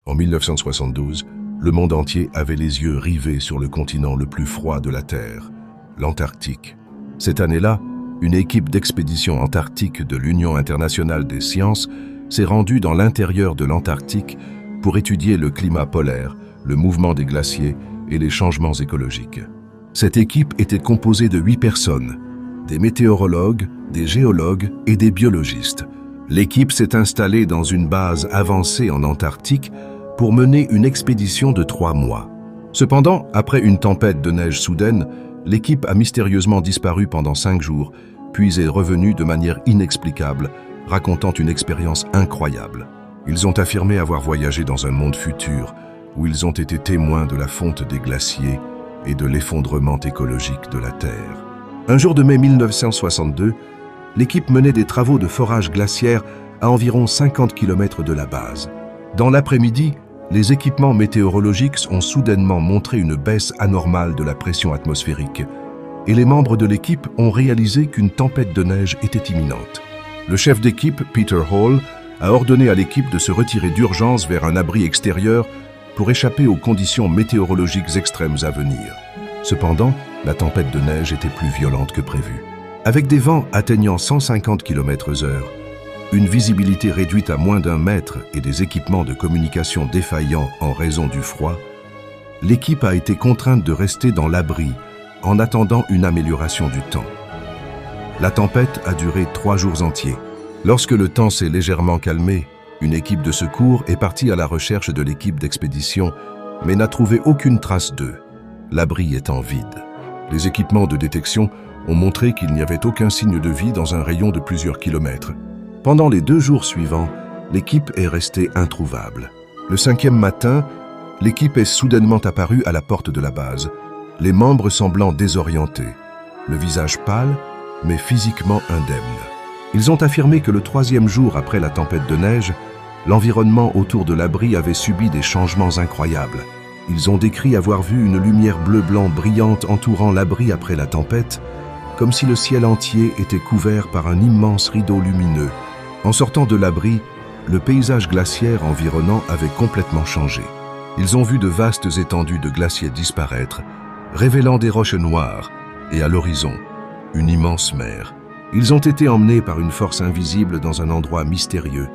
En 1972, le monde entier avait les yeux rivés sur le continent le plus froid de la Terre, l'Antarctique. Cette année-là, une équipe d'expédition antarctique de l'Union internationale des sciences s'est rendue dans l'intérieur de l'Antarctique pour étudier le climat polaire, le mouvement des glaciers et les changements écologiques. Cette équipe était composée de 8 personnes, des météorologues, des géologues et des biologistes. L'équipe s'est installée dans une base avancée en Antarctique pour mener une expédition de 3 mois. Cependant, après une tempête de neige soudaine, l'équipe a mystérieusement disparu pendant 5 jours, puis est revenue de manière inexplicable, racontant une expérience incroyable. Ils ont affirmé avoir voyagé dans un monde futur, où ils ont été témoins de la fonte des glaciers et de l'effondrement écologique de la Terre. Un jour de mai 1962, l'équipe menait des travaux de forage glaciaire à environ 50 km de la base. Dans l'après-midi, les équipements météorologiques ont soudainement montré une baisse anormale de la pression atmosphérique et les membres de l'équipe ont réalisé qu'une tempête de neige était imminente. Le chef d'équipe, Peter Hall, a ordonné à l'équipe de se retirer d'urgence vers un abri extérieur pour échapper aux conditions météorologiques extrêmes à venir. Cependant, la tempête de neige était plus violente que prévu. Avec des vents atteignant 150 km/h, une visibilité réduite à moins d'1 mètre et des équipements de communication défaillants en raison du froid, l'équipe a été contrainte de rester dans l'abri en attendant une amélioration du temps. La tempête a duré 3 jours entiers. Lorsque le temps s'est légèrement calmé, une équipe de secours est partie à la recherche de l'équipe d'expédition, mais n'a trouvé aucune trace d'eux, l'abri étant vide. Les équipements de détection ont montré qu'il n'y avait aucun signe de vie dans un rayon de plusieurs kilomètres. Pendant les 2 jours suivants, l'équipe est restée introuvable. Le 5e matin, l'équipe est soudainement apparue à la porte de la base, les membres semblant désorientés, le visage pâle, mais physiquement indemne. Ils ont affirmé que le 3e jour après la tempête de neige, l'environnement autour de l'abri avait subi des changements incroyables. Ils ont décrit avoir vu une lumière bleu-blanc brillante entourant l'abri après la tempête, comme si le ciel entier était couvert par un immense rideau lumineux. En sortant de l'abri, le paysage glaciaire environnant avait complètement changé. Ils ont vu de vastes étendues de glaciers disparaître, révélant des roches noires, et à l'horizon, une immense mer. Ils ont été emmenés par une force invisible dans un endroit mystérieux,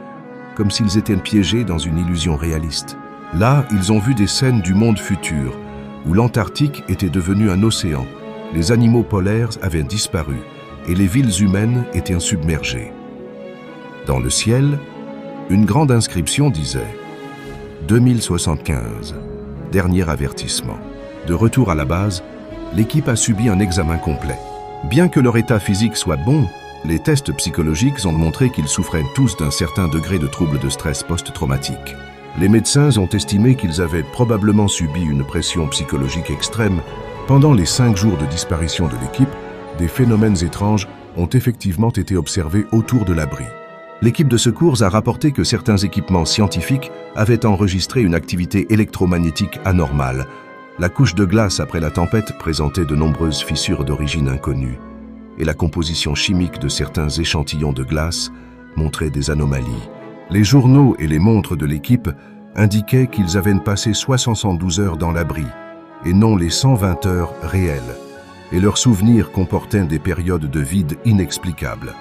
comme s'ils étaient piégés dans une illusion réaliste. Là, ils ont vu des scènes du monde futur, où l'Antarctique était devenu un océan, les animaux polaires avaient disparu, et les villes humaines étaient submergées. Dans le ciel, une grande inscription disait « 2075, dernier avertissement ». De retour à la base, l'équipe a subi un examen complet. Bien que leur état physique soit bon, les tests psychologiques ont montré qu'ils souffraient tous d'un certain degré de troubles de stress post-traumatique. Les médecins ont estimé qu'ils avaient probablement subi une pression psychologique extrême. Pendant les 5 jours de disparition de l'équipe, des phénomènes étranges ont effectivement été observés autour de l'abri. L'équipe de secours a rapporté que certains équipements scientifiques avaient enregistré une activité électromagnétique anormale. La couche de glace après la tempête présentait de nombreuses fissures d'origine inconnue, et la composition chimique de certains échantillons de glace montrait des anomalies. Les journaux et les montres de l'équipe indiquaient qu'ils avaient passé 72 heures dans l'abri, et non les 120 heures réelles, et leurs souvenirs comportaient des périodes de vide inexplicables.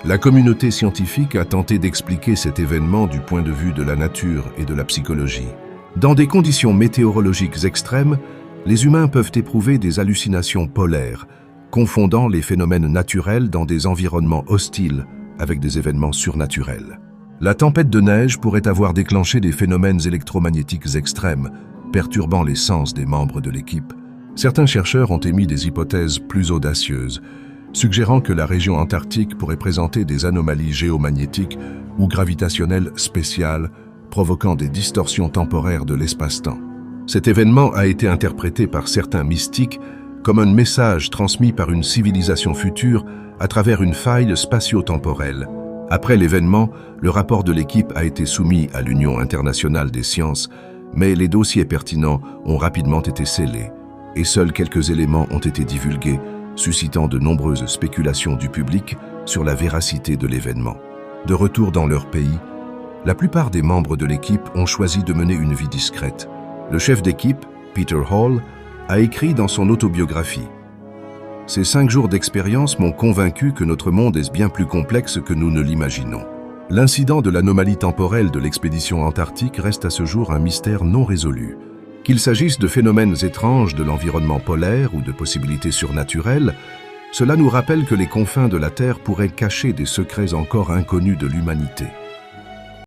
La communauté scientifique a tenté d'expliquer cet événement du point de vue de la nature et de la psychologie. Dans des conditions météorologiques extrêmes, les humains peuvent éprouver des hallucinations polaires, confondant les phénomènes naturels dans des environnements hostiles avec des événements surnaturels. La tempête de neige pourrait avoir déclenché des phénomènes électromagnétiques extrêmes, perturbant les sens des membres de l'équipe. Certains chercheurs ont émis des hypothèses plus audacieuses, suggérant que la région antarctique pourrait présenter des anomalies géomagnétiques ou gravitationnelles spéciales, provoquant des distorsions temporaires de l'espace-temps. Cet événement a été interprété par certains mystiques comme un message transmis par une civilisation future à travers une faille spatio-temporelle. Après l'événement, le rapport de l'équipe a été soumis à l'Union internationale des sciences, mais les dossiers pertinents ont rapidement été scellés, et seuls quelques éléments ont été divulgués, suscitant de nombreuses spéculations du public sur la véracité de l'événement. De retour dans leur pays, La plupart des membres de l'équipe ont choisi de mener une vie discrète. Le chef d'équipe, Peter Hall, a écrit dans son autobiographie « Ces 5 jours d'expérience m'ont convaincu que notre monde est bien plus complexe que nous ne l'imaginons. » L'incident de l'anomalie temporelle de l'expédition antarctique reste à ce jour un mystère non résolu. Qu'il s'agisse de phénomènes étranges de l'environnement polaire ou de possibilités surnaturelles, cela nous rappelle que les confins de la Terre pourraient cacher des secrets encore inconnus de l'humanité.